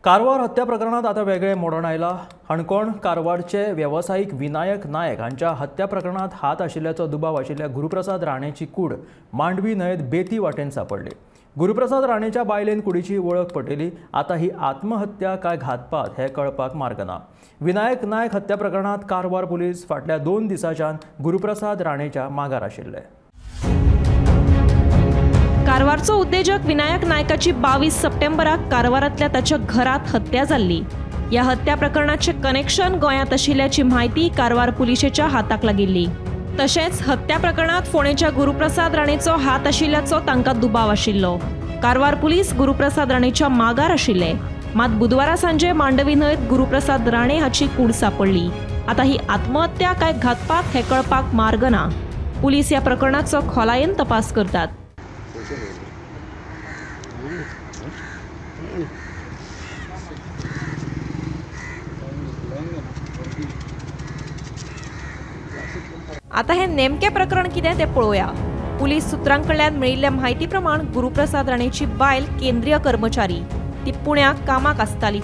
कारवार हत्या प्रकरणात आता वेगळे मोडण आयला। हणकोण कारवारचे व्यावसायिक विनायक नायक हांच्या हत्या प्रकरणात हात आशिल्ल्याचो दुबाव आशिल्ल्या गुरुप्रसाद राणेची कूड मांडवी न्हंयेत बेती वाटेन सापडली। गुरुप्रसाद राणेच्या बायलेन कुडीची वळख पटयली। आता ही आत्महत्या काय घातपात हे कळपाक मार्ग ना। विनायक नायक हत्या प्रकरणात कारवार पुलीस फाटल्या 2 दिसांच्यान गुरुप्रसाद राणेच्या मागार आशिल्ले। कारवारचो उद्योजक विनायक नायकाची 22 सप्टेंबराक कारवारांतल्या ताच्या घरात हत्या जाल्ली। या हत्या प्रकरणाचे कनेक्शन गोंयांत आशिल्ल्याची म्हायती कारवार पुलिशेच्या हाताक लागिल्ली। तशेंच हत्या प्रकरणात फोंडेच्या गुरुप्रसाद राणेचो हात आशिल्ल्याचो तांकां दुबाव आशिल्लो। कारवार पुलीस गुरुप्रसाद राणेच्या मागार आशिल्ले। मात बुधवारा सांजे मांडवी न्हंयेत गुरुप्रसाद राणे हाची कूड सापडली। आता ही आत्महत्या काय घातपात हे कळपाक मार्ग ना। पुलीस या प्रकरणाचो खोलायेन तपास करतात। आता हे नेमके प्रकरण कितें तें पळोवया। पुलीस सुत्रांकडल्यान मेळिल्ल्या म्हायती प्रमाण गुरुप्रसाद राणेची बायल केंद्रीय कर्मचारी। ती पुण्याक कामाक आसताली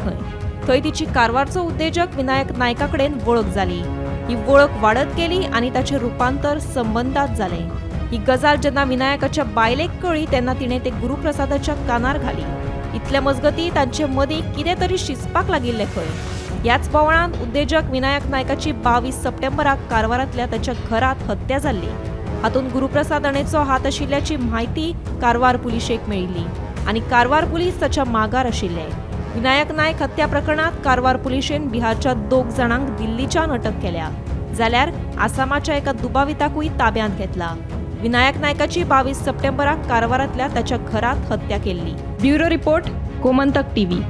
थंय तिची कारवारचो उद्योजक विनायक नायका कडेन वळख जाली। ही वळख वाडत गेली आनी ताचें रुपांतर संबंधात जालें। ही गजाल जेन्ना विनायकाच्या बायलेक कळ्ळी तेन्ना तिणें ते गुरुप्रसादाच्या कानार घाली। इतले मजगतीं तांचे मदीं कितें तरी शिजपाक लागिल्लें खंय। याच बोवाळांत उद्योजक विनायक नायकाची 22 सप्टेंबराक कारवारांतल्या ताच्या घरात हत्या जाल्ली। हातूंत गुरुप्रसाद राणेचो हात आशिल्ल्याची म्हायती कारवार पुलिशेक मेळिल्ली आनी कारवार पुलीस ताच्या मागार आशिल्ले। विनायक नायक हत्या प्रकरणात कारवार पुलिशेन बिहारच्या 2 जाणांक दिल्लीच्यान अटक केल्या, जाल्यार आसामाच्या एका दुबाविताकूय ताब्यांत घेतला। विनायक नायकाची 22 सप्टेंबराक कारवारांतल्या ताच्या घरात हत्या केल्ली। Bureau report, Gomantak TV.